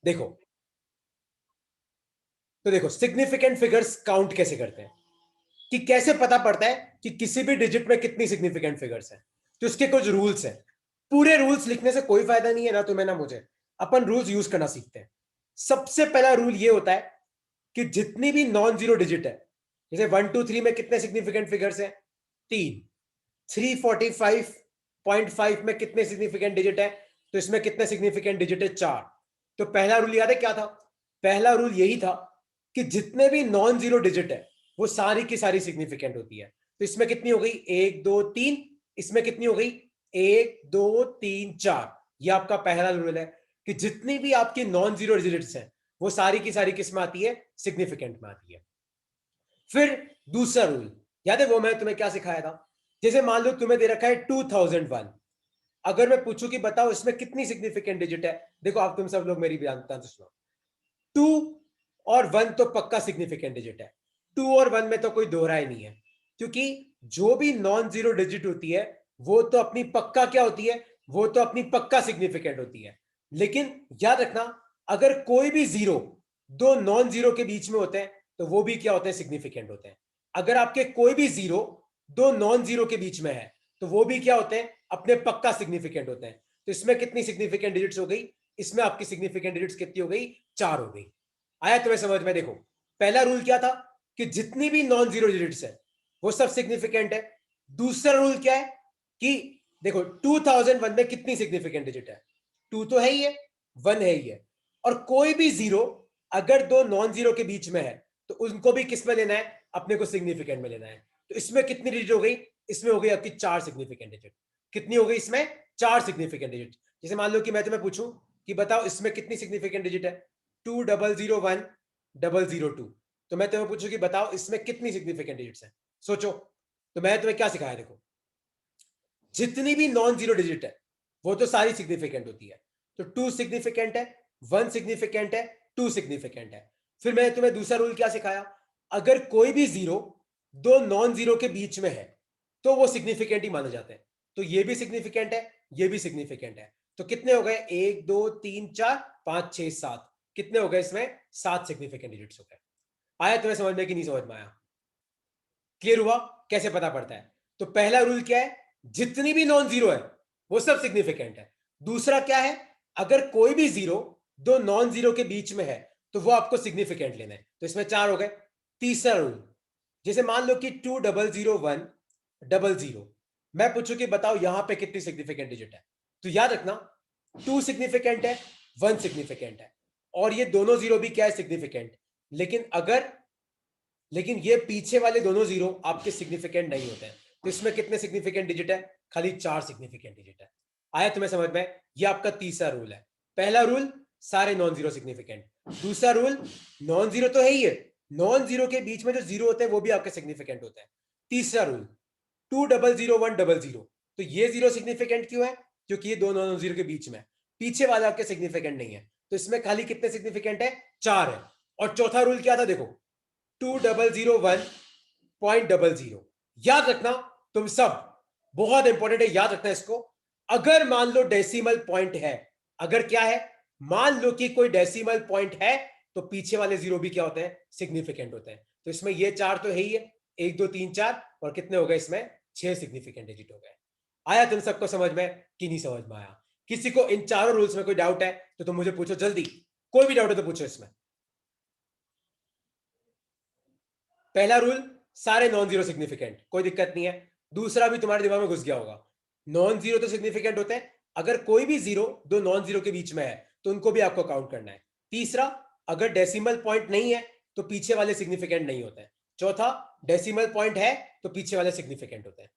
देखो, तो देखो सिग्निफिकेंट फिगर्स काउंट कैसे करते हैं, कि कैसे पता पड़ता है कि किसी भी डिजिट में कितनी सिग्निफिकेंट फिगर्स हैं। तो इसके कुछ रूल्स हैं। पूरे रूल्स लिखने से कोई फायदा नहीं है, ना तुम्हें ना मुझे। अपन रूल्स यूज करना सीखते हैं। सबसे पहला रूल ये होता है कि जितनी भी नॉन जीरो डिजिट है, जैसे 1 2 3 में कितने सिग्निफिकेंट फिगर्स हैं? 3। 345.5 में कितने सिग्निफिकेंट डिजिट है? तो इसमें कितने सिग्निफिकेंट डिजिट है? 4। तो पहला रूल याद है क्या था? पहला रूल यही था कि जितने भी नॉन जीरो डिजिट है वो सारी की सारी सिग्निफिकेंट होती है। तो इसमें कितनी हो गई? 1 2 3। इसमें कितनी हो गई? 1 2 3 4। ये आपका पहला रूल है कि जितनी भी आपकी नॉन जीरो डिजिट्स हैं वो सारी की सारी किस में आती है? सिग्निफिकेंट में आती है। फिर दूसरा रूल याद है, वो मैं तुम्हें क्या सिखाया था? जैसे मान लो तुम्हें दे रखा है 2001। अगर मैं पूछूं कि बताओ इसमें कितनी सिग्निफिकेंट डिजिट है, देखो आप तुम सब लोग मेरी जानता तो सुनो। 2 और 1 तो पक्का सिग्निफिकेंट डिजिट है। 2 और 1 में तो कोई दोहरा ही नहीं है, क्योंकि जो भी नॉन जीरो डिजिट होती है वो तो अपनी पक्का क्या होती है? वो तो अपनी पक्का सिग्निफिकेंट होती है। लेकिन याद रखना, अगर कोई भी जीरो दो नॉन जीरो के बीच में होते हैं तो वो भी क्या होते हैं? सिग्निफिकेंट होते हैं। अगर आपके कोई भी जीरो दो नॉन जीरो के बीच में है तो वो भी क्या होते हैं? अपने पक्का सिग्निफिकेंट होते हैं। तो इसमें कितनी सिग्निफिकेंट डिजिट्स हो गई? इसमें आपकी सिग्निफिकेंट डिजिट्स कितनी हो गई? 4 हो गई। आया तुम्हें समझ में? देखो, पहला रूल क्या था कि जितनी भी नॉन जीरो डिजिट्स है वो सब सिग्निफिकेंट है। दूसरा रूल क्या है कि देखो 2001 में कितनी सिग्निफिकेंट डिजिट है? 2 तो है ही है, 1 है ही है, और कोई भी जीरो अगर दो नॉन जीरो के बीच में है तो उनको भी किस में लेना है? अपने को सिग्निफिकेंट में लेना है। तो इसमें कितनी डिजिट हो गई? इसमें हो गई आपकी 4 सिग्निफिकेंट डिजिट। कितनी हो गई इसमें? 4 सिग्निफिकेंट डिजिट। जैसे मान लो कि मैं तुम्हें पूछूं कि बताओ इसमें कितनी सिग्निफिकेंट डिजिट है? 2001 002। तो मैं तुम्हें पूछूं कि बताओ इसमें कितनी सिग्निफिकेंट डिजिट्स हैं? सोचो। तो मैं तुम्हें क्या सिखाया? देखो, जितनी भी नॉन जीरो डिजिट है वो तो सारी सिग्निफिकेंट होती है। तो 2 सिग्निफिकेंट है, 1 सिग्निफिकेंट है, 2 सिग्निफिकेंट है। फिर मैंने तुम्हें दूसरा रूल क्या सिखाया? अगर कोई भी जीरो दो नॉन जीरो के बीच में है तो वो सिग्निफिकेंट ही माने जाते हैं। तो ये भी सिग्निफिकेंट है, ये भी सिग्निफिकेंट है। तो कितने हो गए? 1 2 3 4 5 6 7। कितने हो गए इसमें? 7 सिग्निफिकेंट डिजिट्स हो गए। आया तुम्हें समझ में कि नहीं समझ में आया? क्लियर हुआ कैसे पता पड़ता है? तो पहला रूल क्या है? जितनी भी नॉन जीरो है वो सब सिग्निफिकेंट है। दूसरा क्या है? अगर कोई भी जीरो दो नॉन जीरो के बीच में है तो वो आपको सिग्निफिकेंट लेना है। तो इसमें 4 हो गए। तीसरा रूल, जैसे मान लो कि 2 0 0 1 0 0, मैं पूछूं कि बताओ यहां पे कितनी सिग्निफिकेंट डिजिट है? तो याद रखना, 2 सिग्निफिकेंट है, 1 सिग्निफिकेंट है, और ये दोनों जीरो भी क्या है? सिग्निफिकेंट। लेकिन अगर लेकिन ये पीछे वाले दोनों जीरो आपके सिग्निफिकेंट नहीं होते हैं। तो इसमें कितने सिग्निफिकेंट डिजिट है? खाली 4 सिग्निफिकेंट डिजिट है। आया तुम्हें समझ में? ये आपका तीसरा रूल है। पहला रूल, सारे नॉन जीरो सिग्निफिकेंट। दूसरा रूल, नॉन जीरो तो है ही है, नॉन जीरो के बीच में जो जीरो होते हैं वो भी आपके सिग्निफिकेंट होते हैं। तीसरा रूल, 2 0 0 1 0 0। तो ये जीरो सिग्निफिकेंट क्यों है? क्योंकि ये दो नॉन जीरो के बीच में, पीछे वाले आपके सिग्निफिकेंट नहीं है। तो इसमें खाली कितने सिग्निफिकेंट है? 4 है। और चौथा रूल क्या था? देखो, 2 0 0 1 0 याद रखना। तुम सब, बहुत इंपॉर्टेंट है, याद रखना इसको। अगर मान लो डेसिमल पॉइंट है, अगर क्या है? मान लो कि कोई डेसिमल पॉइंट है तो पीछे वाले जीरो भी क्या होते हैं? सिग्निफिकेंट होते हैं। तो इसमें ये 4 तो है ही है, 1 2 3 4, और कितने हो गए इसमें? 6 सिग्निफिकेंट डिजिट हो गए। आया तुम सबको समझ में कि नहीं समझ में आया? किसी को इन चारों रूल्स में कोई डाउट है तो तुम मुझे पूछो जल्दी। कोई भी डाउट है तो पूछो इसमें। पहला रूल, सारे नॉन जीरो सिग्निफिकेंट, कोई दिक्कत नहीं है। दूसरा भी तुम्हारे दिमाग में घुस गया होगा, नॉन जीरो तो सिग्निफिकेंट होते हैं, अगर कोई भी जीरो दो नॉन जीरो के बीच में है तो उनको भी आपको काउंट करना है। तीसरा, अगर डेसिमल पॉइंट नहीं है तो पीछे वाले सिग्निफिकेंट नहीं होते हैं। चौथा, डेसिमल पॉइंट है तो पीछे वाले सिग्निफिकेंट होते हैं।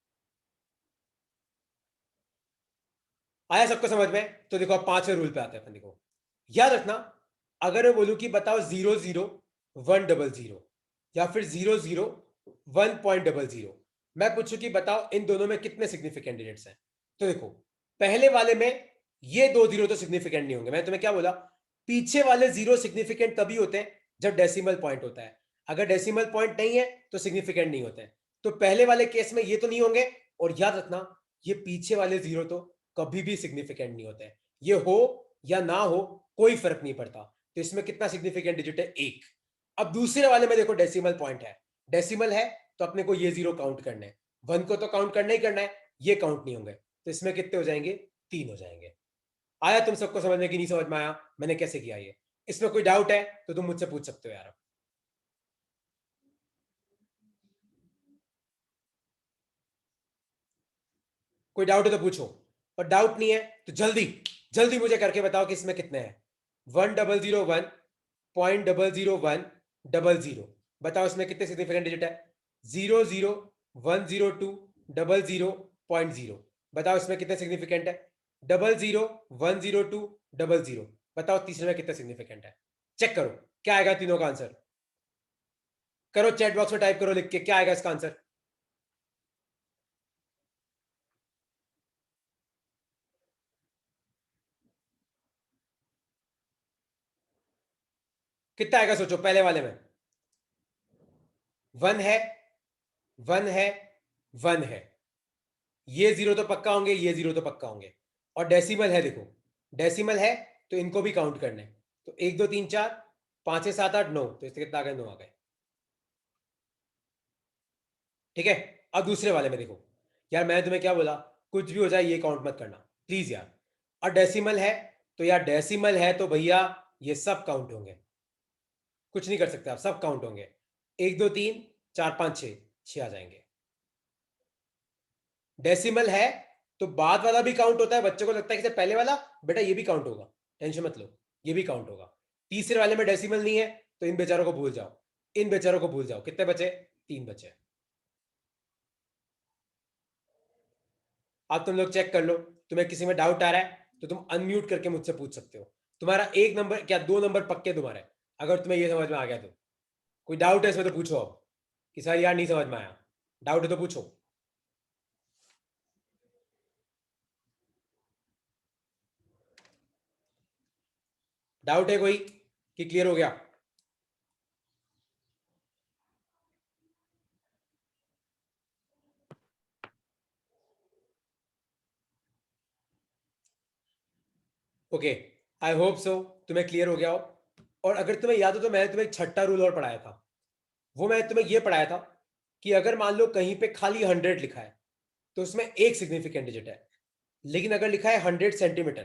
आया सबको समझ में? तो देखो अब पांचवें रूल पे आते हैं अपन। देखो, याद रखना, अगर मैं बोलूं कि बताओ 0 0 1 0 0, या फिर 0 0 1.00, मैं पूछूं कि बताओ इन दोनों में कितने सिग्निफिकेंट डिजिट्स हैं? तो देखो, पहले वाले में ये दो जीरो तो सिग्निफिकेंट नहीं होंगे। मैं तुम्हें क्या बोला? पीछे वाले जीरो सिग्निफिकेंट तभी होते हैं जब डेसिमल पॉइंट होता है। अगर डेसिमल पॉइंट नहीं है तो सिग्निफिकेंट नहीं होते हैं। तो पहले वाले केस में ये तो नहीं होंगे, और याद रखना, ये पीछे वाले जीरो तो कभी भी सिग्निफिकेंट नहीं होते हैं। ये हो या ना हो कोई फर्क नहीं पड़ता, तो इसमें कितना सिग्निफिकेंट डिजिट है? 1। अब दूसरे वाले में देखो डेसिमल पॉइंट है, डेसिमल है तो अपने को ये 0 काउंट करना है, 1 को तो काउंट करना ही करना है, ये काउंट नहीं होंगे, तो इसमें कितने हो जाएंगे? 3 हो जाएंगे। आया तुम सबको समझ में कि नहीं समझ में आया मैंने कैसे किया ये? इसमें कोई डाउट है तो तुम मुझसे पूछ सकते हो यार। कोई डाउट है तो पूछो, और डाउट नहीं है तो जल्दी जल्दी मुझे करके बताओ कि इसमें कितने हैं। 1001.00100, बताओ इसमें कितने सिग्निफिकेंट डिजिट है? 0010200.0, बताओ इसमें कितने सिग्निफिकेंट है? 0010200, बताओ तीसरे में कितने सिग्निफिकेंट है? चेक करो क्या आएगा तीनों का आंसर। करो चैट बॉक्स में टाइप करो लिख के, क्या आएगा इसका आंसर? कितना आएगा सोचो पहले वाले में? 1 है, 1 है, 1 है, ये 0 तो पक्का होंगे, ये 0 तो पक्का होंगे, और डेसिमल है, देखो डेसिमल है तो इनको भी काउंट करना है। तो 1 2 3 4 5 6 7 8 9, तो इससे कितना आ गए? 9 आ गए। ठीक है, अब दूसरे वाले में देखो। यार मैंने तुम्हें क्या बोला, कुछ भी हो जाए ये काउंट मत करना प्लीज यार। और डेसिमल है तो यार, डेसिमल है तो भैया ये सब काउंट होंगे, कुछ नहीं कर सकते आप, सब काउंट होंगे। 1 2 3 4 5 6, 6 आ जाएंगे। डेसिमल है तो बाद वाला भी काउंट होता है, बच्चों को लगता है कि पहले वाला, बेटा ये भी काउंट होगा, टेंशन मत लो, ये भी काउंट होगा। तीसरे वाले में डेसिमल नहीं है तो इन बेचारों को भूल जाओ, इन बेचारों को भूल जाओ। कितने बचे? 3 बचे। अब तुम लोग चेक कर लो, तुम्हें किसी में डाउट आ रहा है तो तुम अनम्यूट करके मुझसे पूछ सकते हो। तुम्हारा 1 नंबर क्या 2 नंबर पक्के तुम्हारे, अगर तुम्हें ये समझ में आ गया तो। कोई डाउट है इसमें तो पूछो अब, कि सर यार नहीं समझ में आया, डाउट है तो पूछो। डाउट है कोई कि क्लियर हो गया? ओके, आई होप सो तुम्हें क्लियर हो गया हो। और अगर तुम्हें याद हो तो मैंने तुम्हें एक छठा रूल और पढ़ाया था, वो मैंने तुम्हें ये पढ़ाया था कि अगर मान लो कहीं पे खाली 100 लिखा है तो उसमें एक सिग्निफिकेंट डिजिट है, लेकिन अगर लिखा है 100 सेंटीमीटर,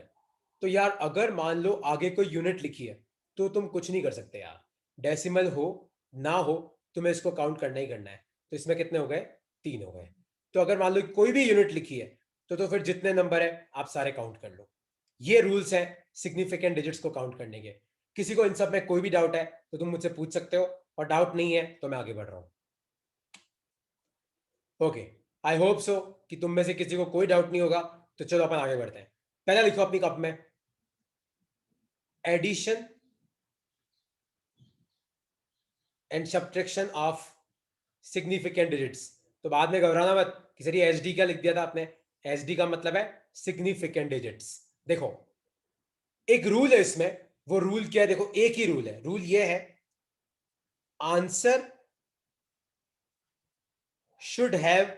तो यार अगर मान लो आगे कोई यूनिट लिखी है तो तुम कुछ नहीं कर सकते यार, डेसिमल हो ना हो तुम्हें इसको काउंट करना ही करना है। तो इसमें कितने हो गए? 3 हो गए। तो अगर मान लो कोई भी यूनिट लिखी है तो फिर जितने नंबर है आप सारे काउंट कर लो। ये रूल्स हैं सिग्निफिकेंट डिजिट्स को काउंट करने के। किसी को इन सब में कोई भी डाउट है तो तुम मुझसे पूछ सकते हो, और डाउट नहीं है तो मैं आगे बढ़ रहा हूं। ओके, आई होप सो कि तुम में से किसी को कोई डाउट नहीं होगा। तो चलो अपन आगे बढ़ते हैं। पहला लिखो अपनी कप में, addition and subtraction of significant digits. तो बाद में घबराना मत कि सर ये एसडी क्या लिख दिया था आपने। एसडी का मतलब है सिग्निफिकेंट डिजिट्स। देखो एक रूल है इसमें, वो रूल क्या है? देखो एक ही रूल है, रूल ये है, answer should have,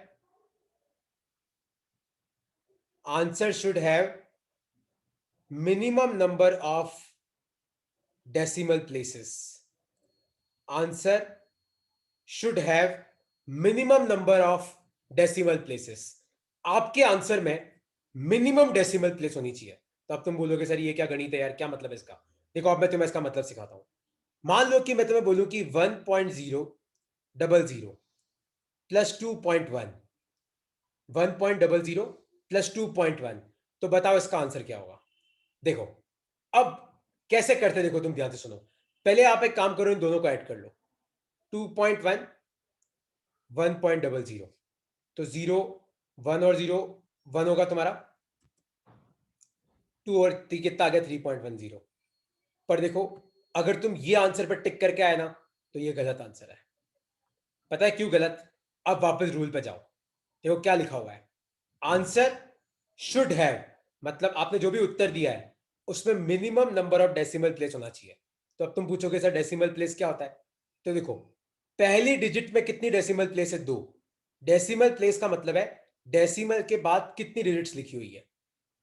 answer should have minimum number of decimal places. Answer should have minimum number of decimal places. आपके आंसर में मिनिमम डेसिमल प्लेस होनी चाहिए। तो अब तुम बोलोगे सर ये क्या गणित है यार, क्या मतलब है इसका? देखो अब मैं तुम्हें इसका मतलब सिखाता हूं। मान लो कि मैं तुम्हें बोलूं कि 1.000 प्लस 2.1, 1.00 प्लस 2.1, तो बताओ इसका आंसर क्या होगा? देखो अब कैसे करते, देखो तुम ध्यान से सुनो। पहले आप एक काम करो, इन दोनों को ऐड कर लो, 2.1 1.00, तो 0 1 और 0 1 होगा तुम्हारा, 2 और 3 कितना आ गया? 3.10। पर देखो अगर तुम ये आंसर पर टिक करके आए ना तो ये गलत आंसर है। पता है क्यों गलत? अब वापस रूल पे जाओ, देखो क्या लिखा हुआ है, आंसर शुड हैव, मतलब आपने जो भी उत्तर दिया है उसमें minimum number of decimal place होना चाहिए। तो अब तुम पूछोगे सर डेसिमल प्लेस क्या होता है? तो देखो पहली डिजिट में कितनी डेसिमल प्लेस है? 2। डेसिमल प्लेस का मतलब है डेसिमल के बाद कितनी डिजिट्स लिखी हुई है।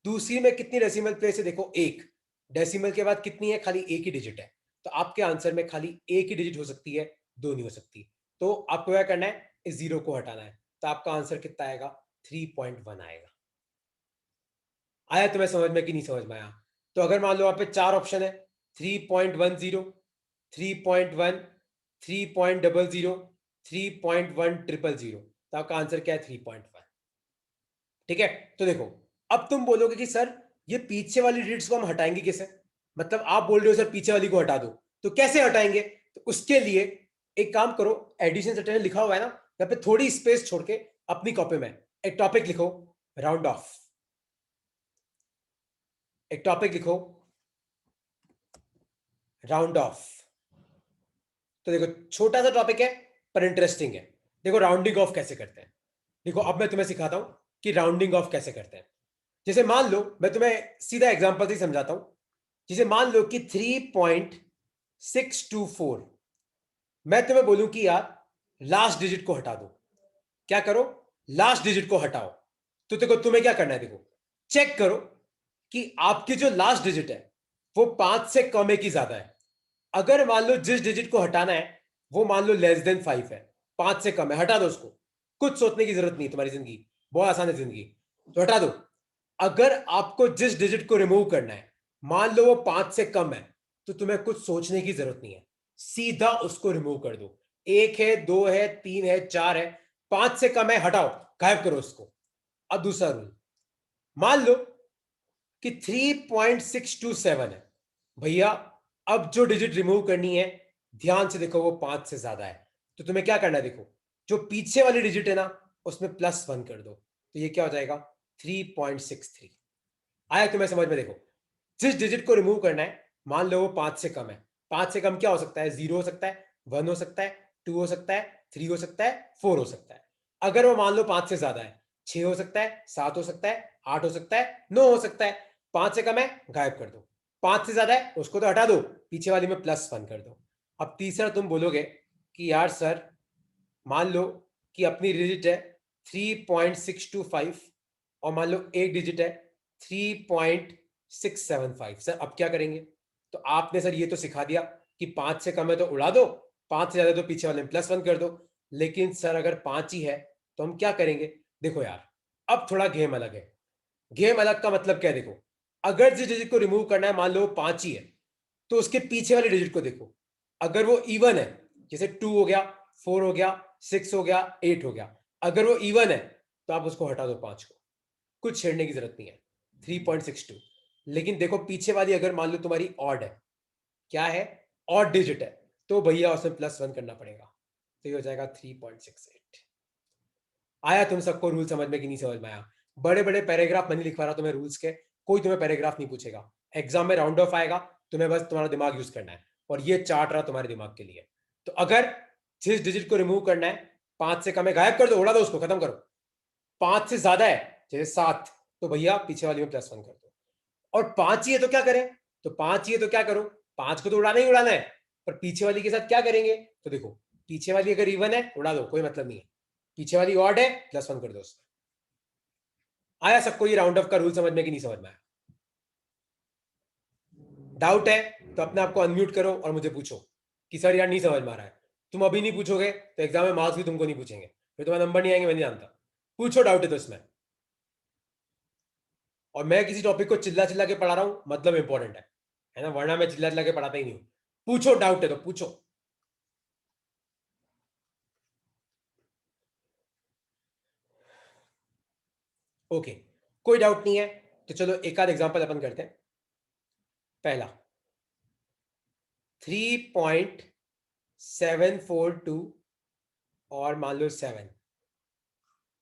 दूसरी में कितनी डेसिमल प्लेस है? देखो 1। डेसिमल के बाद कितनी है? खाली एक ही डिजिट है। तो आपके आंसर में खाली एक ही डिजिट हो सकती है, दो नहीं हो सकती। तो आपको क्या करना है, इस जीरो को हटाना है। तो आपका आंसर कितना आएगा, 3.1 आएगा। आया तुम्हें समझ में कि नहीं समझ में आया? तो अगर मान लो वहां पे चार ऑप्शन है, 3.10, 3.1, 3.00, 3.1000, तो आपका आंसर क्या है, 3.1। ठीक है, तो देखो अब तुम बोलोगे कि सर ये पीछे वाली डिजिट्स को हम हटाएंगे कैसे? मतलब आप बोल रहे हो सर पीछे वाली को हटा दो, तो कैसे हटाएंगे? तो उसके लिए एक काम करो, एडिशन सब्ट्रैक्शन लिखा हुआ है ना, यहाँ पे थोड़ी स्पेस छोड़ के अपनी कॉपी में एक टॉपिक लिखो, राउंड ऑफ। एक टॉपिक लिखो, राउंड ऑफ। तो देखो छोटा सा टॉपिक है पर इंटरेस्टिंग है। देखो राउंडिंग ऑफ कैसे करते हैं। देखो अब मैं तुम्हें सिखाता हूं कि राउंडिंग ऑफ कैसे करते हैं। जैसे मान लो, मैं तुम्हें सीधा एग्जांपल से समझाता हूं। जैसे मान लो कि 3.624, मैं तुम्हें बोलूं कि यार लास्ट डिजिट को हटा दो। क्या करो, लास्ट डिजिट को हटाओ। तो देखो तुम्हें क्या करना है, देखो चेक करो कि आपकी जो लास्ट डिजिट है वो 5 से कम है कि ज्यादा है। अगर मान लो जिस डिजिट को हटाना है वो मान लो लेस देन 5 है, 5 से कम है, हटा दो उसको। कुछ सोचने की जरूरत नहीं, तुम्हारी जिंदगी बहुत आसान है जिंदगी, तो हटा दो। अगर आपको जिस डिजिट को रिमूव करना है मान लो वो 5 से कम है, तो तुम्हें कुछ सोचने की जरूरत नहीं है, सीधा उसको रिमूव कर दो। एक है, दो है, तीन है, चार है, 5 से कम है, हटाओ, गायब करो उसको। अब दूसरा रूल, मान लो कि 3.627 है भैया। अब जो डिजिट रिमूव करनी है, ध्यान से देखो, वो 5 से ज्यादा है। तो तुम्हें क्या करना है, देखो जो पीछे वाली डिजिट है ना उसमें +1 कर दो, तो ये क्या हो जाएगा, 3.63। आया तुम्हें समझ में? देखो जिस डिजिट को रिमूव करना है मान लो वो 5 से कम है, 5 से कम क्या हो सकता है, 0 हो सकता है, 1 हो सकता है, 2 हो सकता है, 3 हो सकता है, 4 हो सकता है। अगर वो मान लो 5 से ज्यादा है, 6 हो सकता है, 7 हो सकता है, 8 हो सकता है, 9 हो सकता है। 5 से कम है, गायब कर दो। 5 से ज्यादा है उसको तो हटा दो, पीछे वाली में +1 कर दो। अब तीसरा तुम बोलोगे कि यार सर मान लो कि अपनी डिजिट है 3.625 और मान लो एक डिजिट है 3.675, सर अब क्या करेंगे? तो आपने सर ये तो सिखा दिया कि 5 से कम है तो उड़ा दो, 5 से ज्यादा तो पीछे वाले में +1 कर दो। लेकिन सर अगर 5 ही है तो हम क्या करेंगे? देखो यार अब थोड़ा गेम अलग है। गेम अलग का मतलब क्या है, देखो अगर जिस डिजिट को रिमूव करना है मान लो 5 ही है, तो उसके पीछे वाली डिजिट को देखो। अगर वो इवन है, जैसे 2 हो गया, 4 हो गया, 6 हो गया, 8 हो गया, अगर वो इवन है तो आप उसको हटा दो 5 को, कुछ छेड़ने की जरूरत नहीं है, 3.62। लेकिन देखो पीछे वाली अगर मान लो तुम्हारी ऑड है, क्या है, ऑड डिजिट है, तो भैया उसमें +1 करना पड़ेगा, तो ये हो जाएगा 3.68। आया तुम सबको रूल समझ में कि नहीं समझ में आया? बड़े बड़े पैराग्राफ मैं नहीं लिखवा रहा तुम्हें रूल्स के, कोई तुम्हें पैराग्राफ नहीं पूछेगा। एग्जाम में राउंड ऑफ आएगा, तुम्हें बस तुम्हारा दिमाग यूज करना है, और ये चार्ट रहा तुम्हारे दिमाग के लिए। तो अगर जिस डिजिट को रिमूव करना है 5 से कम है, गायब कर दो, उड़ा दो उसको, खत्म करो। 5 से ज्यादा है, जैसे 7, तो भैया पीछे वाली में +1 कर दो। और 5 ही है तो क्या करें? तो 5 ही है तो क्या करो, 5 को तो उड़ाना ही उड़ाना है, पर पीछे वाली के साथ क्या करेंगे? तो देखो पीछे वाली अगर इवन है उड़ा दो, कोई मतलब नहीं है, पीछे वाली ऑड है, +1 कर दो उसमें। आया सबको ये राउंड ऑफ का रूल समझ में कि नहीं समझ में आया? डाउट है तो अपने आप को अनम्यूट करो और मुझे पूछो कि सर यार नहीं समझ में आ रहा है। तुम अभी नहीं पूछोगे तो एग्जाम में मार्क्स भी तुमको नहीं पूछेंगे, फिर तुम्हारे नंबर नहीं आएंगे, मैं नहीं जानता। पूछो, डाउट है तो इसमें। और मैं किसी टॉपिक को चिल्ला चिल्ला के पढ़ा रहा हूं मतलब इंपॉर्टेंट है ना, वरना मैं चिल्ला चिल्ला के पढ़ाता ही नहीं हूं। पूछो, डाउट है तो पूछो। ओके, कोई डाउट नहीं है तो चलो एक आध एग्जांपल अपन करते हैं। पहला, 3.742 और मान लो 7,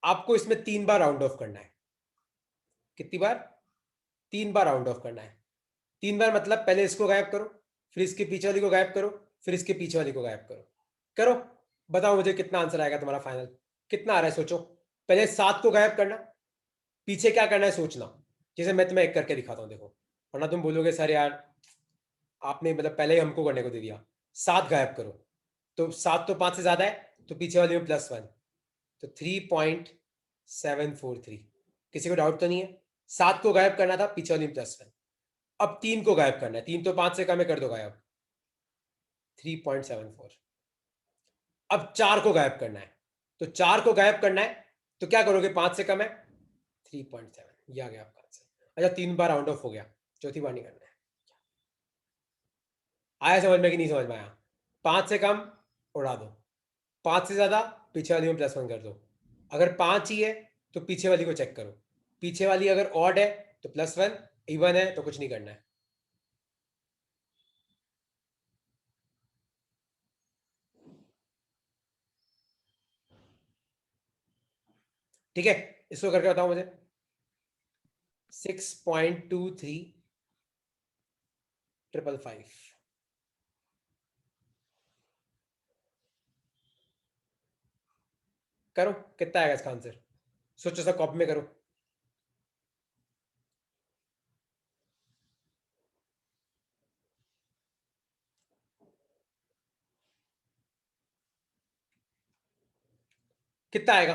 आपको इसमें 3 बार राउंड ऑफ करना है। कितनी बार? 3 बार राउंड ऑफ करना है। 3 बार मतलब पहले इसको गायब करो, फिर इसके पीछे वाली को गायब करो, फिर इसके पीछे वाली को गायब करो। करो, बताओ मुझे कितना आंसर आएगा तुम्हारा फाइनल, कितना आ रहा है सोचो। पहले 7 को गायब करना, पीछे क्या करना है सोचना। जैसे मैं तुम्हें एक करके दिखाता हूँ, देखो, वरना तुम बोलोगे सर यार आपने मतलब पहले ही हमको करने को दे दिया। 7 गायब करो, तो 7 तो 5 से ज्यादा है, तो पीछे वाली में +1, तो 3.743। किसी को डाउट तो नहीं है? 7 को गायब करना था, पीछे वाली में +1। अब 3 को गायब करना है, 3 तो 5 से कम है, कर दो गायब। 3.74। अब 4 को गायब करना है, तो 4 को गायब करना है तो क्या करोगे, 5 से कम है 3.7, ये आ गया आपका आंसर। अच्छा 3 बार राउंड ऑफ हो गया, चौथी बार नहीं करना है। आया समझ में कि नहीं समझ में आया? 5 से कम उड़ा दो, 5 से ज्यादा पीछे वाली में +1 कर दो। अगर 5 ही है तो पीछे वाली को चेक करो, पीछे वाली अगर ऑड है तो +1, इवन है तो कुछ नहीं करना है। ठीक है, इसको करके बताओ मुझे। 6.2355 करो, कितना आएगा इसका आंसर? सोचो, सब कॉपी में करो। कितना आएगा?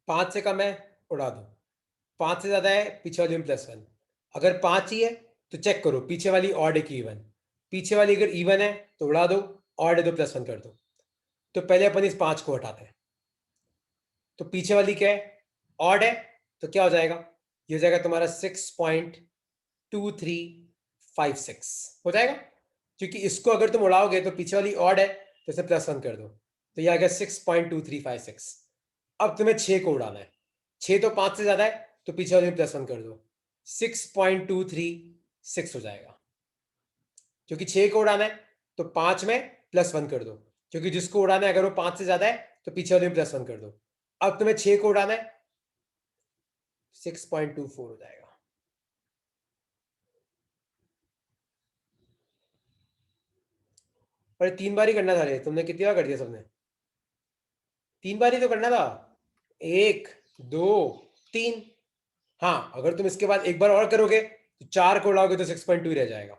5 से कम है उड़ा दो, 5 से ज्यादा है पीछे वाली में +1। अगर 5 ही है तो चेक करो पीछे वाली ऑड है कि इवन, पीछे वाली अगर इवन है तो उड़ा दो, ऑड है तो +1 कर दो। तो पहले अपन इस 5 को हटाते हैं, तो पीछे वाली क्या है, ऑड है, तो क्या हो जाएगा, ये हो जाएगा तुम्हारा 6.2356 हो जाएगा, क्योंकि इसको अगर तुम उड़ाओगे तो पीछे वाली ऑड है तो इसे +1 कर दो, तो ये आ गया 6.2356। अब तुम्हें 6 को उड़ाना है, 6 तो 5 से ज्यादा है तो पीछे वाले में +1 कर दो, 6.236 हो जाएगा। क्योंकि 6 को उड़ाना है तो 5 में +1 कर दो, क्योंकि जिसको उड़ाना है अगर वो 5 से ज्यादा है तो पीछे वाले में +1 कर दो। अब तुम्हें 6 को उड़ाना है, 6.24 हो जाएगा। अरे 3 बार ही करना था रे, तुमने कितनी बार कर दिया सबने? 3 बार ही तो करना था, 1 2 3। हाँ, अगर तुम इसके बाद एक बार और करोगे तो 4 को उड़ाओगे तो 6.2 रह जाएगा।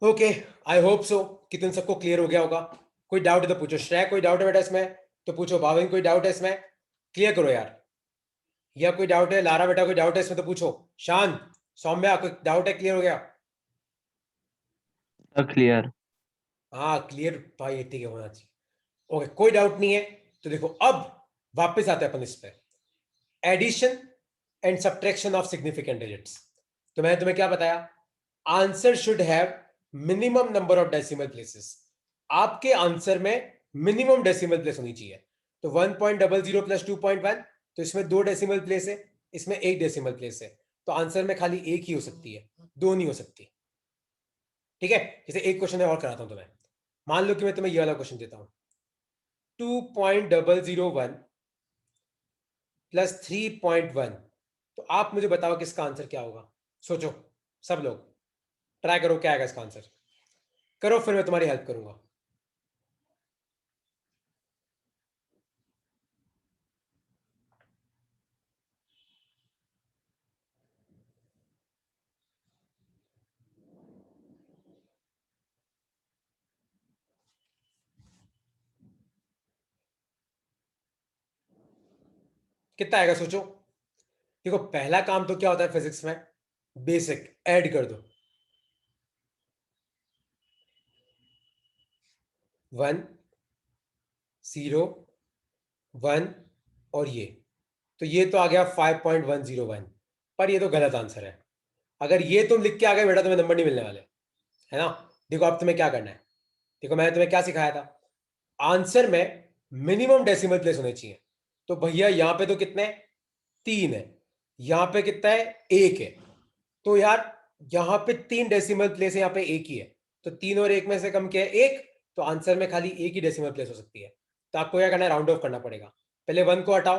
ओके, आई होप सो कि तुम सबको क्लियर हो गया होगा। कोई डाउट है तो पूछो, श्रेय कोई डाउट है बेटा इसमें तो पूछो, भाविन कोई डाउट है इसमें, क्लियर करो यार। या कोई डाउट है, लारा बेटा कोई डाउट है इसमें तो पूछो, शान सौम्या कोई डाउट है, क्लियर हो गया? क्लियर। हाँ क्लियर भाई, ठीक है, होना चाहिए। ओके, कोई डाउट नहीं है तो देखो अब वापस आते हैं अपन इस पे, addition and subtraction of significant digits. तो मैंने तुम्हें क्या बताया, answer should have minimum number of decimal places. आपके आंसर में मिनिमम डेसिमल प्लेस होनी चाहिए। तो 1.00 प्लस 2.1, तो इसमें 2 डेसिमल प्लेस है, इसमें 1 डेसिमल प्लेस है, तो आंसर में खाली एक ही हो सकती है, दो नहीं हो सकती। ठीक है, जैसे एक क्वेश्चन और कराता हूं तुम्हें, मान लो कि मैं तुम्हें ये वाला क्वेश्चन देता हूं, 2.001 प्लस 3.1, तो आप मुझे बताओ कि इसका आंसर क्या होगा। सोचो सब लोग, ट्राई करो क्या आएगा इसका आंसर, करो फिर मैं तुम्हारी हेल्प करूंगा। कितना आएगा सोचो। देखो पहला काम तो क्या होता है फिजिक्स में, बेसिक ऐड कर दो, 1 0 1 और ये, तो ये तो आ गया 5.101, पर ये तो गलत आंसर है। अगर ये तुम लिख के आ गए बेटा तुम्हें नंबर नहीं मिलने वाले, है ना। देखो अब तुम्हें क्या करना है, देखो मैंने तुम्हें क्या सिखाया था, आंसर में मिनिमम डेसिमल प्लेस होने चाहिए। तो भैया यहां पे तो कितने, 3 है, यहां पे कितना है, 1 है, तो यार यहां पे 3 डेसिमल प्लेस है, यहां पे एक ही है, तो 3 और 1 में से कम क्या है, 1, तो आंसर में खाली एक ही डेसिमल प्लेस हो सकती है। तो आपको क्या करना है, राउंड ऑफ करना पड़ेगा। पहले 1 को हटाओ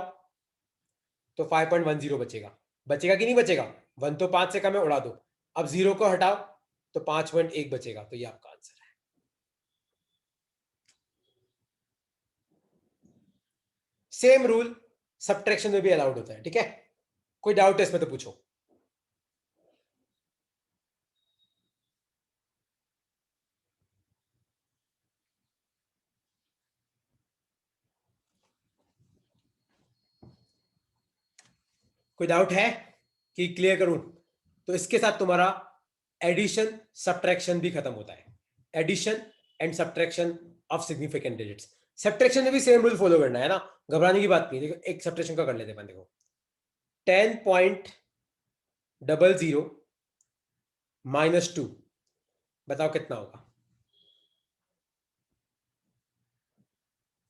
तो 5.10 बचेगा, बचेगा कि नहीं बचेगा, 1 तो 5 से कम है, उड़ा दो। अब 0 को हटाओ तो 5.1 बचेगा, तो ये आपका आंसर है। सेम रूल सब्ट्रैक्शन में भी अलाउड होता है, ठीक है। कोई डाउट है इसमें तो पूछो। कोई डाउट है कि क्लियर करूं? तो इसके साथ तुम्हारा एडिशन सब्ट्रैक्शन भी खत्म होता है, addition and subtraction of significant digits. Subtraction में भी सेम रूल फॉलो करना है ना, घबराने की बात नहीं है। देखो एक सब्ट्रैक्शन का कर लेते हैं, देखो 10.00 -2, बताओ कितना होगा?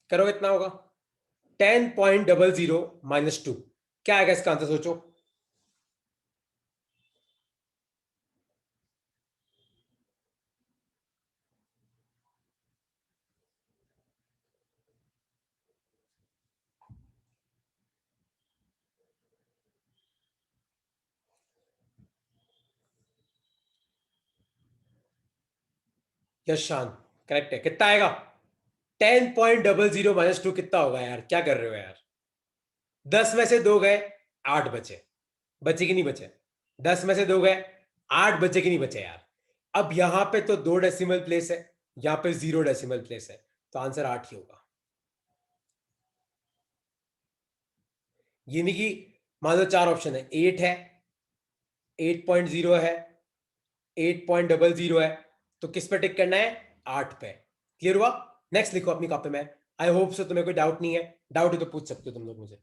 करो कितना होगा? 10.00 -2 क्या आएगा इसका आंसर, सोचो। यशान करेक्ट है, कितना आएगा? 10.00 -2 कितना होगा यार, क्या कर रहे हो यार? 10 में से 2 गए, 8 बचे, बचे कि नहीं बचे? 10 में से 2 गए, 8 बचे कि नहीं बचे यार? अब यहां पे तो 2 डेसिमल प्लेस है, यहां पे 0 डेसिमल प्लेस है, तो आंसर 8 ही होगा। यानी कि मान लो 4 ऑप्शन है, 8 है, 8.0 है, 8.00 है, तो किस पे टिक करना है? 8 पे। क्लियर हुआ? नेक्स्ट लिखो अपनी कॉपी में। आई होप सो तुम्हें कोई डाउट नहीं है, डाउट है तो पूछ सकते हो तुम लोग मुझे।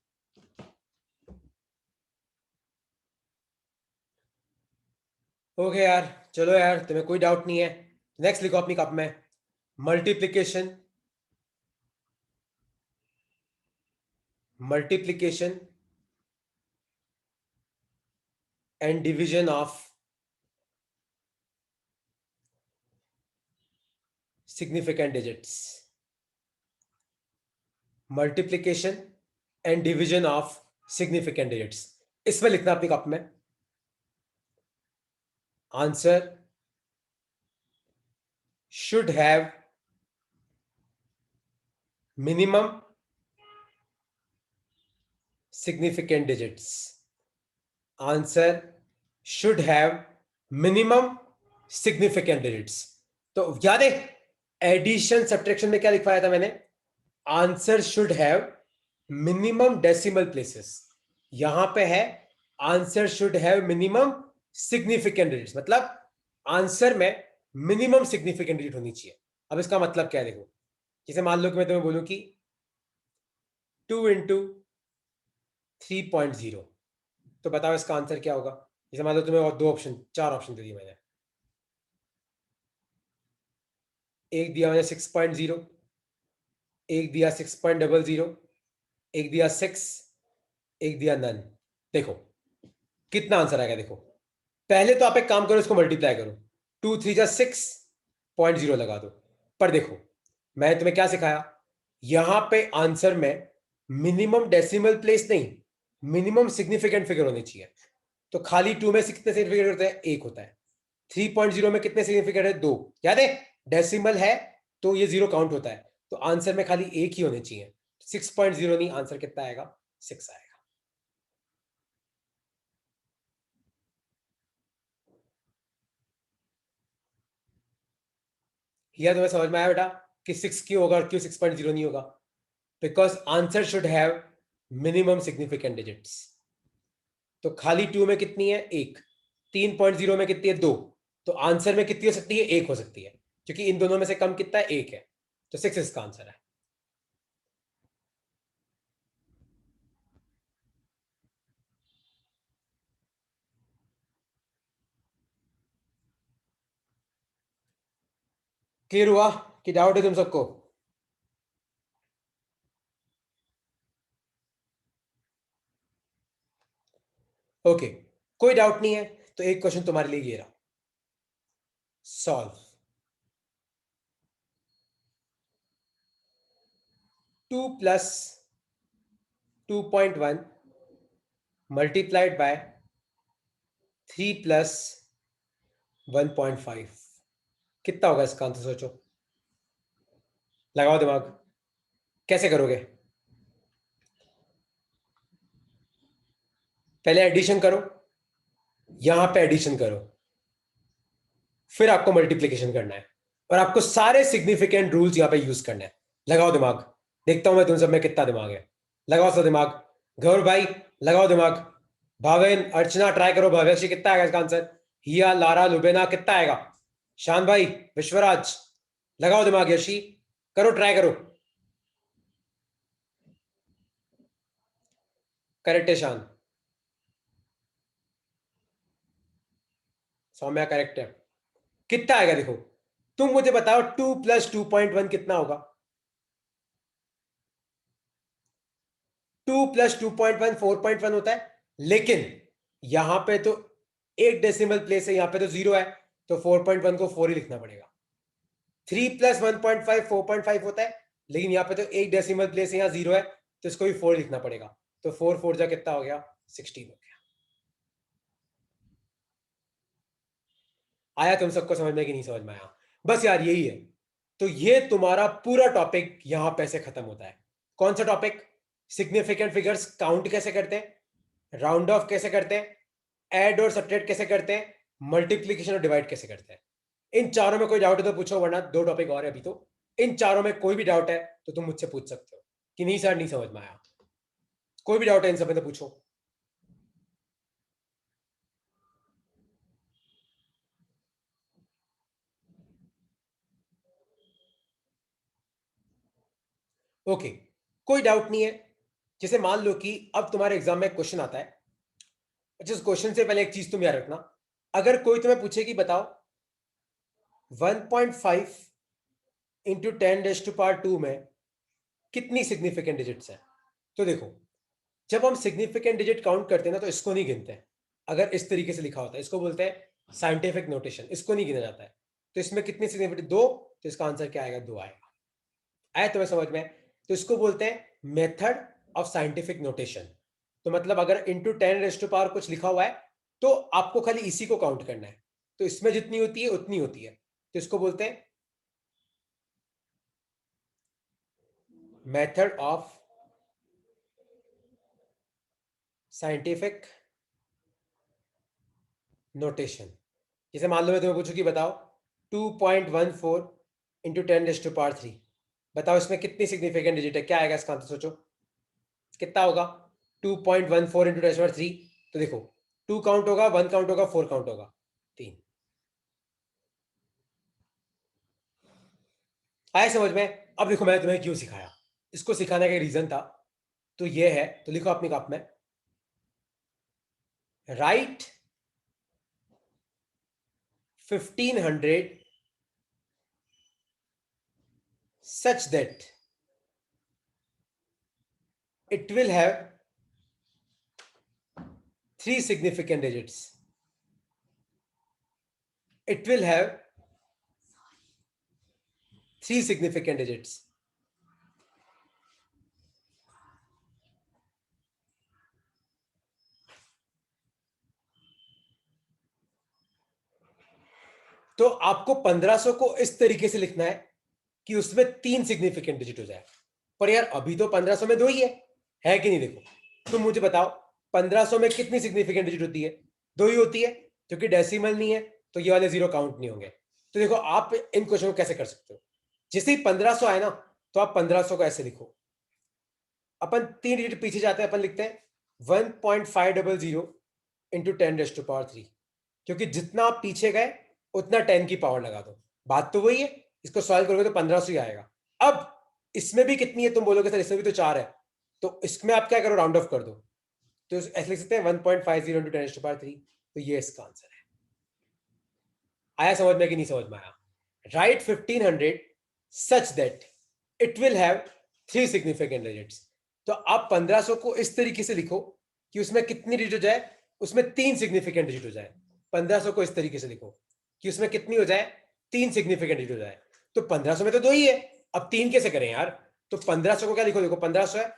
ओके यार, चलो यार, तुम्हें कोई डाउट नहीं है, नेक्स्ट लिखो अपनी कॉपी में। Multiplication, multiplication and division of significant digits. Multiplication and division of significant digits, इसमें लिखना अपनी कॉपी में। Answer should have minimum significant digits. Answer should have minimum significant digits. तो याद है एडिशन सब्ट्रैक्शन में क्या लिखवाया था मैंने? Answer should have minimum decimal places. यहां पे है answer should have minimum significant digits, मतलब आंसर में मिनिमम सिग्निफिकेंट डिजिट होनी चाहिए। अब इसका मतलब क्या है देखो, जैसे मान लो कि मैं तुम्हें बोलूं कि 2 इंटू 3.0, तो बताओ इसका आंसर क्या होगा? जैसे मान लो तुम्हें और 2 ऑप्शन, 4 ऑप्शन दे दिए मैंने। एक दिया मैंने 6.0, एक दिया 6.00, एक दिया 6, एक दिया नन। देखो कितना आंसर आएगा, देखो पहले तो आप एक काम करो, इसको मल्टीप्लाई करो, 2 3 जा 6.0 लगा दो। पर देखो मैंने तुम्हें क्या सिखाया, यहां पे आंसर में मिनिमम डेसिमल प्लेस नहीं, मिनिमम सिग्निफिकेंट फिगर होनी चाहिए। तो खाली 2 में से कितने सिग्निफिकेंट होते हैं? 1 होता है। 3.0 में कितने सिग्निफिकेंट है? 2। याद है डेसिमल है तो ये 0 काउंट होता है, तो आंसर में खाली 1 ही होने चाहिए। 6.0 नहीं, आंसर कितना आएगा? 6 आएगा। यह तुम्हें समझ में आया बेटा कि 6 क्यों होगा और क्यों 6.0 नहीं होगा? Because answer should have minimum significant digits. तो खाली 2 में कितनी है? 1। 3.0 में कितनी है? 2। तो आंसर में कितनी हो सकती है? 1 हो सकती है, क्योंकि इन दोनों में से कम कितना है? 1 है। तो 6 इसका आंसर है। क्लियर हुआ कि डाउट है तुम सबको? ओके, कोई डाउट नहीं है तो एक क्वेश्चन तुम्हारे लिए ये रहा, solve 2 plus 2.1 multiplied by 3 plus 1.5, कितना होगा इसका आंसर? सोचो, लगाओ दिमाग, कैसे करोगे? पहले एडिशन करो, यहां पे एडिशन करो, फिर आपको मल्टीप्लीकेशन करना है, और आपको सारे सिग्निफिकेंट रूल्स यहां पे यूज करना है। लगाओ दिमाग, देखता हूं मैं तुम सब में कितना दिमाग है। लगाओ सब दिमाग, गौर भाई लगाओ दिमाग। भाविन, अर्चना ट्राई करो। भव्यश्री कितना आएगा इसका आंसर? हिया, लारा, लुबेना कितना आएगा? शान भाई, विश्वराज, लगाओ दिमाग। यशी, करो, ट्राई करो। करेक्ट है शान। सौम्या करेक्ट है। कितना आएगा देखो, तुम मुझे बताओ 2 + 2.1 कितना होगा? 2 + 2.1 4.1 होता है। लेकिन यहां पे तो एक डेसिमल प्लेस है, यहां पे तो 0 है, तो 4.1 को 4 ही लिखना पड़ेगा। 3 + 1.5 4.5 होता है, लेकिन यहाँ पे तो एक डेसिमल प्लेस है, यहाँ 0 है, तो इसको भी 4 लिखना पड़ेगा। तो 4 4 जा कितना हो गया? 16 हो गया। आया तुम सबको समझ में कि नहीं समझ में आया? बस यार यही है। तो ये तुम्हारा पूरा टॉपिक यहां पे से खत्म होता है। कौन सा टॉपिक? सिग्निफिकेंट फिगर्स काउंट कैसे करते हैं, राउंड ऑफ कैसे करते हैं, ऐड और सब्ट्रैक्ट कैसे करते हैं, मल्टीप्लीकेशन और डिवाइड कैसे करते हैं। इन चारों में कोई डाउट है तो पूछो, वरना 2 टॉपिक और है अभी तो। इन चारों में कोई भी डाउट है तो तुम मुझसे पूछ सकते हो कि नहीं सर, नहीं समझ में आया। कोई भी डाउट है इन सब में तो पूछो। ओके, कोई डाउट नहीं है। जैसे मान लो कि अब तुम्हारे एग्जाम में क्वेश्चन आता है। जिस क्वेश्चन से पहले एक चीज तुम याद रखना, अगर कोई तुम्हें पूछे कि बताओ 1.5 इंटू 10⁻²⁵ में कितनी सिग्निफिकेंट डिजिट्स है? तो देखो, जब हम सिग्निफिकेंट डिजिट काउंट करते हैं ना, तो इसको नहीं गिनते हैं। अगर इस तरीके से लिखा होता है, इसको बोलते हैं साइंटिफिक नोटेशन, इसको नहीं गिना जाता है। तो इसमें कितनी सिग्निफिकेंट? 2। तो इसका आंसर क्या आएगा? 2 आएगा। आया तुम्हें समझ में? तो इसको बोलते हैं मेथड ऑफ साइंटिफिक नोटेशन। तो मतलब अगर इंटू 10⁻⁴ कुछ लिखा हुआ है, तो आपको खाली इसी को काउंट करना है। तो इसमें जितनी होती है उतनी होती है। तो इसको बोलते हैं मेथड ऑफ साइंटिफिक नोटेशन। जैसे मान लो मैं तुम्हें पूछूं कि बताओ 2.14 इंटू 10⁻3, बताओ इसमें कितनी सिग्निफिकेंट डिजिट है? क्या आएगा इसका आंसर? सोचो कितना होगा 2.14 इंटू 10⁻3। तो देखो, 2 काउंट होगा, 1 काउंट होगा, 4 काउंट होगा, 3। आया समझ में? अब देखो मैंने तुम्हें क्यों सिखाया, इसको सिखाने का रीजन था। तो ये है, तो लिखो अपनी कॉपी में, right 1500 such that it will have 3 significant digits. It will have 3 significant digits. तो आपको 1500 को इस तरीके से लिखना है कि उसमें 3 सिग्निफिकेंट डिजिट हो जाए। पर यार अभी तो 1500 में 2 ही है कि नहीं? देखो, तुम मुझे बताओ 1500 में कितनी सिग्निफिकेंट डिजिट होती है? 2 ही होती है, क्योंकि डेसिमल नहीं है, तो ये वाले 0 काउंट नहीं होंगे। तो देखो, आप इन क्वेश्चन को कैसे कर सकते हो? जैसे ही 1500 आए ना, तो आप 1500 को ऐसे लिखो। अपन 3 डिजिट पीछे जाते हैं, अपन लिखते हैं 1.500 इंटू 10⁻3, क्योंकि जितना आप पीछे गए उतना 10 की पावर लगा दो। बात तो वही है। इसको सॉल्व करोगे तो 1500 ही आएगा। अब इसमें भी कितनी है? तुम बोलोगे सर इसमें भी तो 4 है। तो इसमें आप क्या करो, राउंड ऑफ कर दो। तो ऐसे लिख सकते हैं 1.50 इंटू 10⁻3। तो ये इसका आंसर है। आया समझ में कि नहीं समझ में आया? Right 1500 such that it will have 3 significant digits. तो आप 1500 को इस तरीके से लिखो कि उसमें कितनी डिजिट हो जाए? उसमें 3 सिग्निफिकेंट डिजिट हो जाए। 1500 को इस तरीके से लिखो कि उसमें कितनी हो जाए? 3 सिग्निफिकेंट डिजिट हो जाए। तो 1500 में तो 2 ही है, अब 3 कैसे करें यार? तो 1500 को क्या लिखो? देखो 1500 है,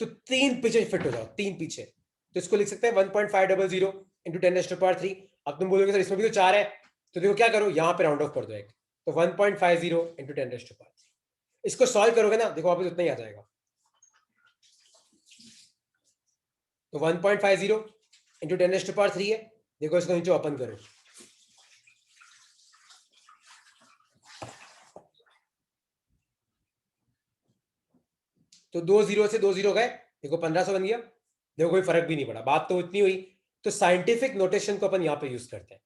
तो 3 पीछे फिट हो जाओ, 3 पीछे। तो इसको लिख सकते हैं 1.500 इंटू 10⁻3। अब तुम बोलोगे सर इसमें भी तो 4 है, तो देखो क्या करो, यहां पे राउंड ऑफ कर दो एक। तो 1.50 इंटू 10⁻3। इसको सॉल्व करोगे ना, देखो वापस उतना ही आ जाएगा। तो 1.50 इंटू 10⁻3 है। देखो इसको नीचे ओपन करो, तो 2 जीरो से 2 जीरो गए, देखो 1500 बन गया। देखो कोई फर्क भी नहीं पड़ा, बात तो उतनी हुई। तो साइंटिफिक नोटेशन को अपन यहां पे यूज करते हैं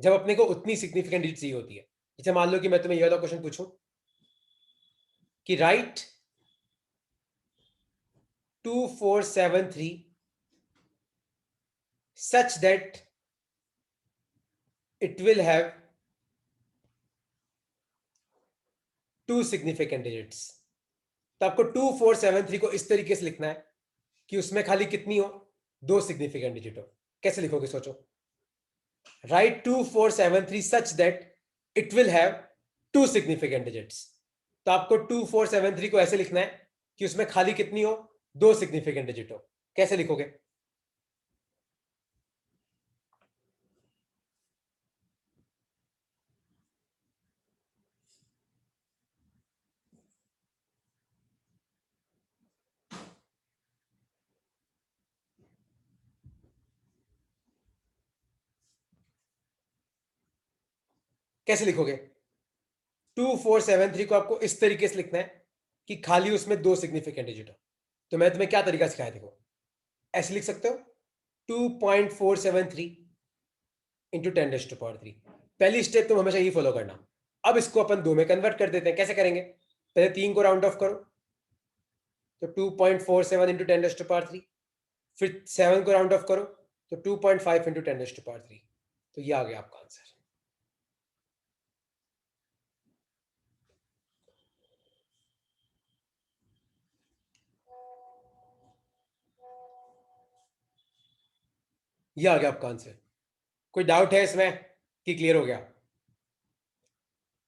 जब अपने को उतनी सिग्निफिकेंट डिजिट चाहिए होती है। जैसे मान लो कि मैं तुम्हें ये वाला क्वेश्चन पूछूं कि write 2473 such that it will have two significant digits. तो आपको 2473 को इस तरीके से लिखना है कि उसमें खाली कितनी हो, दो सिग्निफिकेंट डिजिट हो। कैसे लिखोगे सोचो। Write 2473 such that it will have two significant digits. तो आपको 2473 को ऐसे लिखना है कि उसमें खाली कितनी हो, दो सिग्निफिकेंट डिजिट हो। कैसे लिखोगे। कैसे लिखोगे। 2473 को आपको इस तरीके से लिखना है कि खाली उसमें दो सिग्निफिकेंट डिजिट हो। तो मैं तुम्हें क्या तरीका सिखाया, देखो ऐसे लिख सकते हो 2.473 इंटू 10⁻³ पहली स्टेप तुम हमेशा यही फॉलो करना। अब इसको अपन दो में कन्वर्ट कर देते हैं। कैसे करेंगे, पहले 3 को राउंड ऑफ करो तो 2.47 इंटू 10⁻³, फिर 7 को राउंड ऑफ करो तो 2.5 इंटू 10⁻³। तो ये आ गया आपका आंसर। ये आ गया आपका आंसर। कोई डाउट है इसमें कि क्लियर हो गया।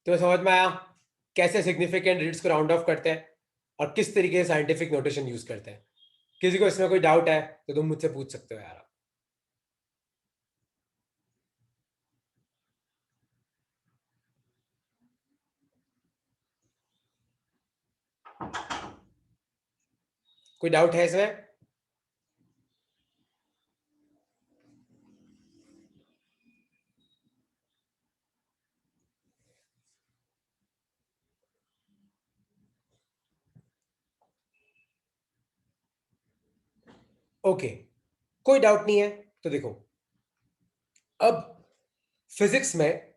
तो समझ में आया कैसे सिग्निफिकेंट डिजिट्स को राउंड ऑफ करते हैं और किस तरीके से साइंटिफिक नोटेशन यूज करते हैं। किसी को इसमें कोई डाउट है तो तुम मुझसे पूछ सकते हो यार। कोई डाउट है इसमें। ओके कोई डाउट नहीं है। तो देखो अब फिजिक्स में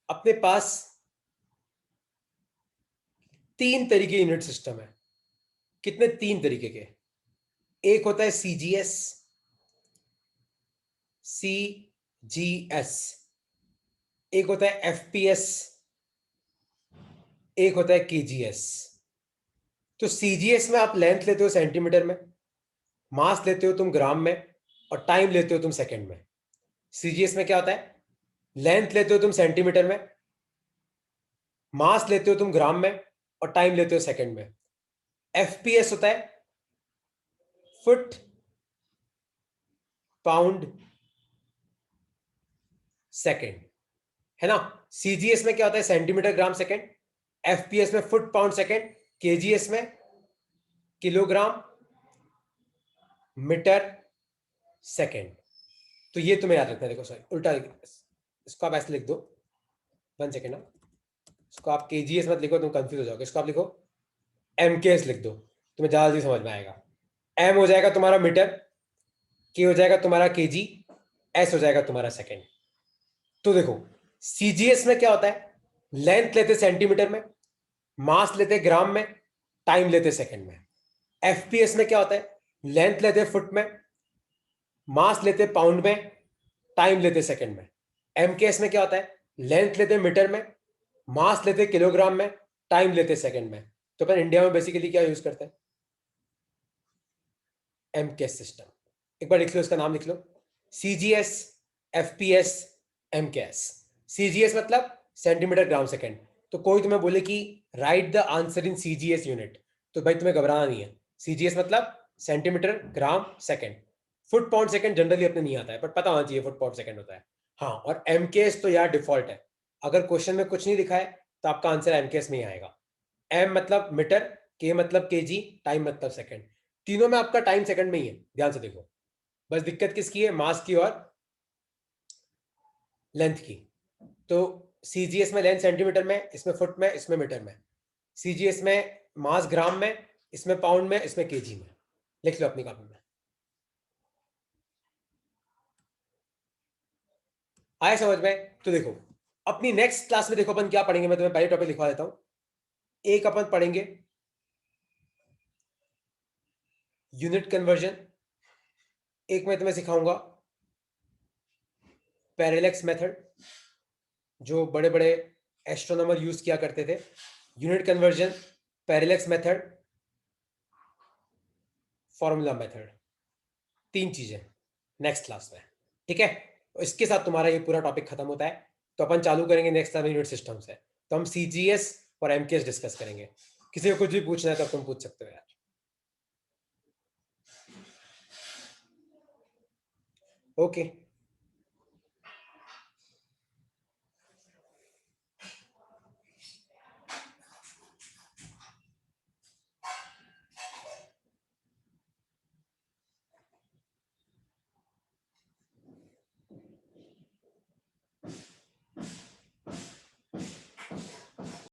अपने पास तीन तरीके यूनिट सिस्टम है। कितने, तीन तरीके के। एक होता है सीजीएस, सीजीएस, एक होता है एफपीएस, एक होता है केजीएस। तो सीजीएस में आप लेंथ लेते हो सेंटीमीटर में, मास लेते हो तुम ग्राम में, और टाइम लेते हो तुम सेकंड में। सीजीएस में क्या होता है, लेंथ लेते हो तुम सेंटीमीटर में, मास लेते हो तुम ग्राम में, और टाइम लेते हो सेकंड में। एफपीएस होता है फुट पाउंड सेकंड, है ना। सीजीएस में क्या होता है, सेंटीमीटर ग्राम सेकंड, एफपीएस में फुट पाउंड सेकंड, केजीएस में किलोग्राम मीटर सेकंड। तो ये तुम्हें याद रखना है। देखो सॉरी उल्टा, इसको आप ऐसे लिख दो, 1 सेकंड ना, इसको आप केजीएस मत लिखो, तुम कंफ्यूज हो जाओगे। इसको आप लिखो एमकेएस लिख दो, तुम्हें ज्यादा जल्दी समझ में आएगा। एम हो जाएगा तुम्हारा मीटर, के हो जाएगा तुम्हारा केजी, एस हो जाएगा तुम्हारा सेकंड। तो देखो सीजीएस में क्या होता है, लेंथ लेते सेंटीमीटर में, मास लेते ग्राम में, टाइम लेते सेकंड में। एफपीएस में क्या होता है, लेंथ लेते फुट में, मास लेते पाउंड में, टाइम लेते सेकंड में। एमकेएस में क्या होता है, लेंथ लेते मीटर में, मास लेते किलोग्राम में, टाइम लेते सेकंड में। तो अपन इंडिया में बेसिकली क्या यूज करते हैं, एमकेएस सिस्टम। एक बार लिख लो, इसका नाम लिख लो, सीजीएस, एफपीएस, एमकेएस। सीजीएस मतलब सेंटीमीटर ग्राम सेकंड। तो कोई तुम्हें बोले कि right the answer in CGS unit, तो भाई तुम्हें घबराना नहीं है। सीजीएस मतलब centimetre gram second. Foot pound second generally अपने नहीं आता है, बट पता होना चाहिए फुट पाउंड सेकंड होता है। हाँ, और एमकेएस तो यार डिफॉल्ट है। अगर क्वेश्चन में कुछ नहीं लिखा है तो आपका आंसर एमकेएस में ही आएगा। एम मतलब मीटर, के मतलब केजी, टाइम मतलब सेकंड। तीनों में आपका टाइम सेकंड में ही है, ध्यान से देखो। बस दिक्कत किसकी है, मास की और लेंथ की। तो सीजीएस में लेंथ सेंटीमीटर में, इसमें फुट में, इसमें मीटर में। सीजीएस में मास ग्राम में, इसमें पाउंड में, इसमें केजी में। लिख लो अपनी कॉपी में। आया समझ में? तो देखो अपनी नेक्स्ट क्लास में देखो अपन क्या पढ़ेंगे, मैं तुम्हें पहले टॉपिक लिखवा देता हूं। एक अपन पढ़ेंगे यूनिट कन्वर्जन, एक मैं तुम्हें सिखाऊंगा पैरेलैक्स मेथड, जो बड़े बड़े एस्ट्रोनॉमर यूज किया करते थे। Unit conversion, parallax method, formula method, 3 चीजें नेक्स्ट क्लास में, ठीक है? इसके साथ तुम्हारा ये पूरा टॉपिक खत्म होता है। तो अपन चालू करेंगे नेक्स्ट क्लास में यूनिट सिस्टम से। तो हम सीजीएस और एमकेएस डिस्कस करेंगे। किसी को कुछ भी पूछना है तो तुम पूछ सकते हो यार। ओके।